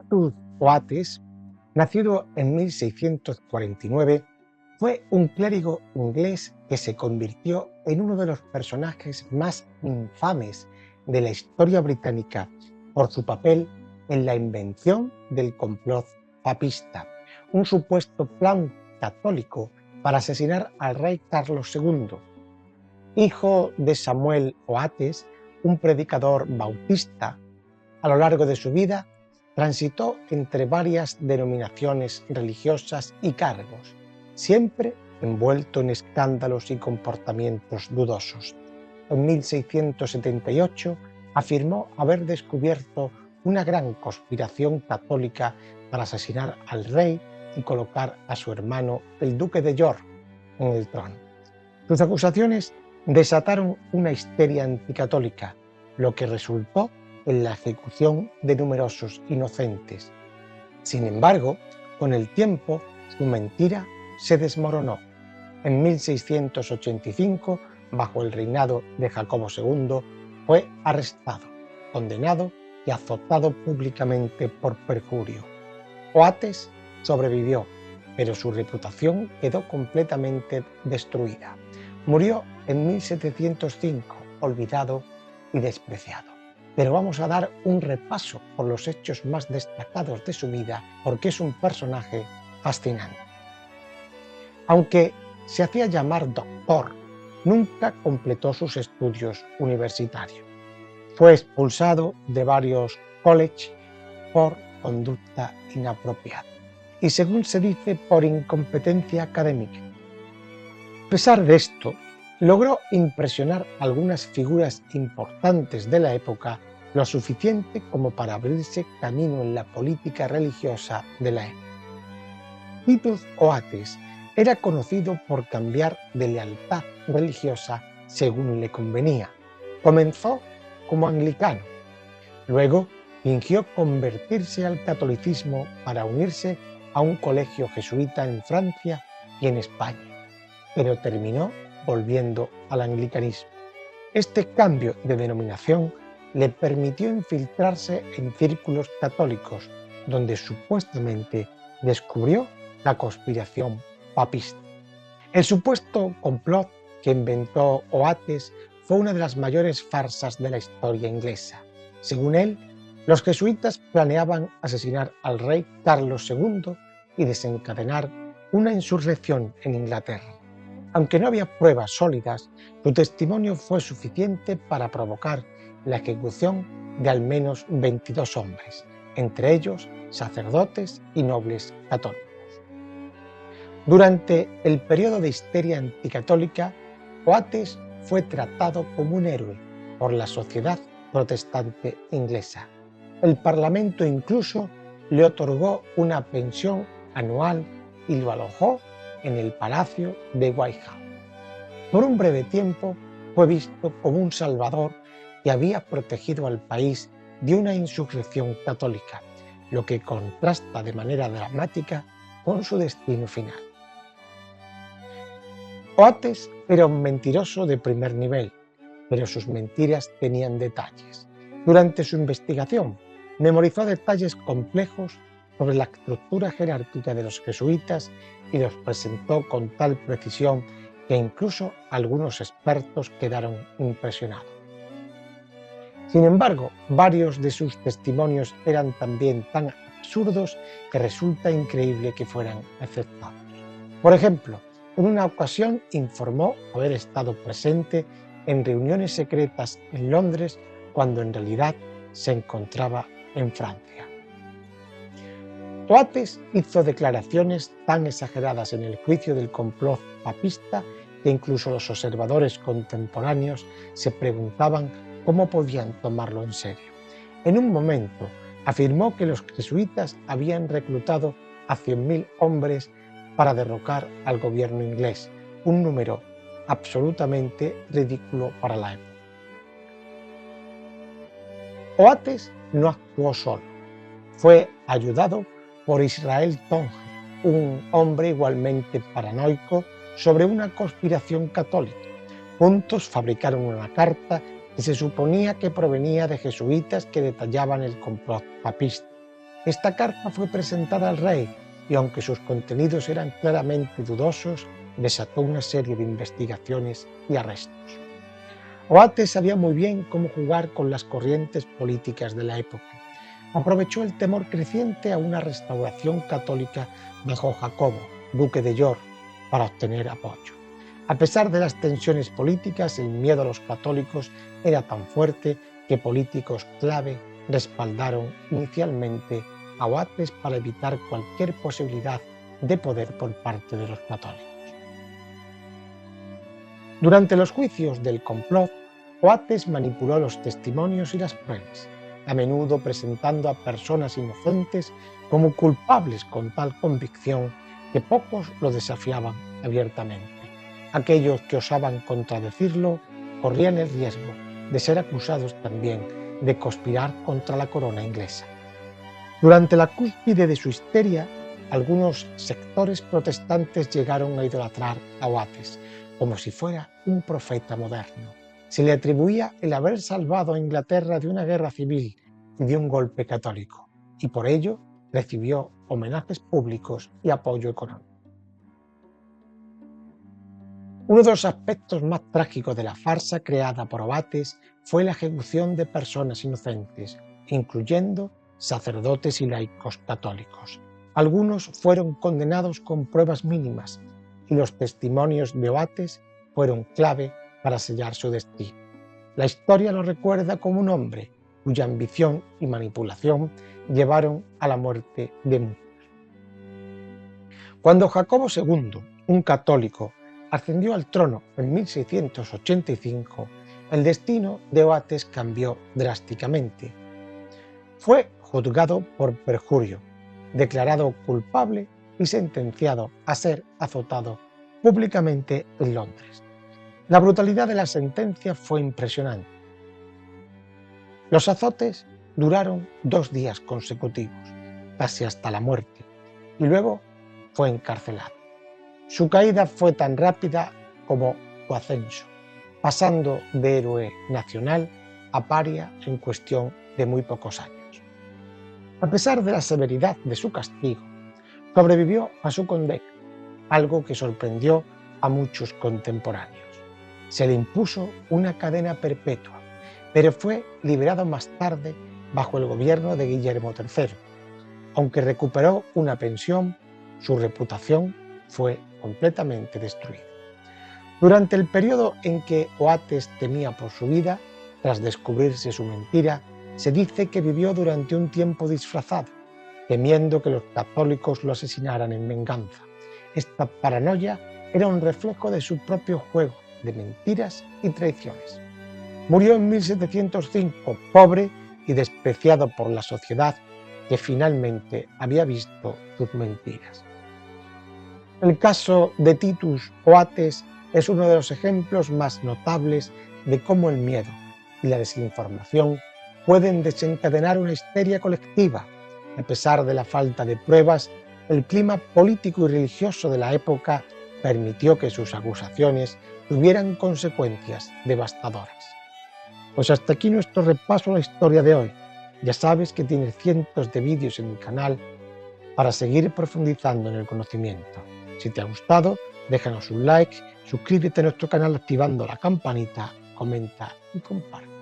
Titus Oates, nacido en 1649, fue un clérigo inglés que se convirtió en uno de los personajes más infames de la historia británica por su papel en la invención del complot papista, un supuesto plan católico para asesinar al rey Carlos II. Hijo de Samuel Oates, un predicador bautista, a lo largo de su vida transitó entre varias denominaciones religiosas y cargos, siempre envuelto en escándalos y comportamientos dudosos. En 1678 afirmó haber descubierto una gran conspiración católica para asesinar al rey y colocar a su hermano, el duque de York, en el trono. Sus acusaciones desataron una histeria anticatólica, lo que resultó en la ejecución de numerosos inocentes. Sin embargo, con el tiempo, su mentira se desmoronó. En 1685, bajo el reinado de Jacobo II, fue arrestado, condenado y azotado públicamente por perjurio. Oates sobrevivió, pero su reputación quedó completamente destruida. Murió en 1705, olvidado y despreciado. Pero vamos a dar un repaso por los hechos más destacados de su vida, porque es un personaje fascinante. Aunque se hacía llamar doctor, nunca completó sus estudios universitarios. Fue expulsado de varios colleges por conducta inapropiada y, según se dice, por incompetencia académica. A pesar de esto, logró impresionar a algunas figuras importantes de la época lo suficiente como para abrirse camino en la política religiosa de la época. Titus Oates era conocido por cambiar de lealtad religiosa según le convenía. Comenzó como anglicano, luego fingió convertirse al catolicismo para unirse a un colegio jesuita en Francia y en España, pero terminó volviendo al anglicanismo. Este cambio de denominación le permitió infiltrarse en círculos católicos, donde supuestamente descubrió la conspiración papista. El supuesto complot que inventó Oates fue una de las mayores farsas de la historia inglesa. Según él, los jesuitas planeaban asesinar al rey Carlos II y desencadenar una insurrección en Inglaterra. Aunque no había pruebas sólidas, su testimonio fue suficiente para provocar la ejecución de al menos 22 hombres, entre ellos sacerdotes y nobles católicos. Durante el periodo de histeria anticatólica, Oates fue tratado como un héroe por la sociedad protestante inglesa. El Parlamento incluso le otorgó una pensión anual y lo alojó en el Palacio de Whitehall. Por un breve tiempo fue visto como un salvador que había protegido al país de una insurrección católica, lo que contrasta de manera dramática con su destino final. Oates era un mentiroso de primer nivel, pero sus mentiras tenían detalles. Durante su investigación, memorizó detalles complejos sobre la estructura jerárquica de los jesuitas y los presentó con tal precisión que incluso algunos expertos quedaron impresionados. Sin embargo, varios de sus testimonios eran también tan absurdos que resulta increíble que fueran aceptados. Por ejemplo, en una ocasión informó haber estado presente en reuniones secretas en Londres cuando en realidad se encontraba en Francia. Oates hizo declaraciones tan exageradas en el juicio del complot papista que incluso los observadores contemporáneos se preguntaban cómo podían tomarlo en serio. En un momento afirmó que los jesuitas habían reclutado a 100.000 hombres para derrocar al gobierno inglés, un número absolutamente ridículo para la época. Oates no actuó solo, fue ayudado por Israel Tonge, un hombre igualmente paranoico sobre una conspiración católica. Juntos fabricaron una carta que se suponía que provenía de jesuitas que detallaban el complot papista. Esta carta fue presentada al rey y, aunque sus contenidos eran claramente dudosos, desató una serie de investigaciones y arrestos. Oates sabía muy bien cómo jugar con las corrientes políticas de la época. Aprovechó el temor creciente a una restauración católica bajo Jacobo, duque de York, para obtener apoyo. A pesar de las tensiones políticas, el miedo a los católicos era tan fuerte que políticos clave respaldaron inicialmente a Oates para evitar cualquier posibilidad de poder por parte de los católicos. Durante los juicios del complot, Oates manipuló los testimonios y las pruebas, a menudo presentando a personas inocentes como culpables con tal convicción que pocos lo desafiaban abiertamente. Aquellos que osaban contradecirlo corrían el riesgo de ser acusados también de conspirar contra la corona inglesa. Durante la cúspide de su histeria, algunos sectores protestantes llegaron a idolatrar a Oates como si fuera un profeta moderno. Se le atribuía el haber salvado a Inglaterra de una guerra civil y de un golpe católico, y por ello recibió homenajes públicos y apoyo económico. Uno de los aspectos más trágicos de la farsa creada por Oates fue la ejecución de personas inocentes, incluyendo sacerdotes y laicos católicos. Algunos fueron condenados con pruebas mínimas y los testimonios de Oates fueron clave para sellar su destino. La historia lo recuerda como un hombre cuya ambición y manipulación llevaron a la muerte de muchos. Cuando Jacobo II, un católico, ascendió al trono en 1685, el destino de Oates cambió drásticamente. Fue juzgado por perjurio, declarado culpable y sentenciado a ser azotado públicamente en Londres. La brutalidad de la sentencia fue impresionante. Los azotes duraron 2 días consecutivos, casi hasta la muerte, y luego fue encarcelado. Su caída fue tan rápida como su ascenso, pasando de héroe nacional a paria en cuestión de muy pocos años. A pesar de la severidad de su castigo, sobrevivió a su condena, algo que sorprendió a muchos contemporáneos. Se le impuso una cadena perpetua, pero fue liberado más tarde bajo el gobierno de Guillermo III. Aunque recuperó una pensión, su reputación fue completamente destruida. Durante el periodo en que Oates temía por su vida, tras descubrirse su mentira, se dice que vivió durante un tiempo disfrazado, temiendo que los católicos lo asesinaran en venganza. Esta paranoia era un reflejo de su propio juego de mentiras y traiciones. Murió en 1705, pobre y despreciado por la sociedad que finalmente había visto sus mentiras. El caso de Titus Oates es uno de los ejemplos más notables de cómo el miedo y la desinformación pueden desencadenar una histeria colectiva. A pesar de la falta de pruebas, el clima político y religioso de la época permitió que sus acusaciones tuvieran consecuencias devastadoras. Pues hasta aquí nuestro repaso a la historia de hoy. Ya sabes que tienes cientos de vídeos en mi canal para seguir profundizando en el conocimiento. Si te ha gustado, déjanos un like, suscríbete a nuestro canal activando la campanita, comenta y comparte.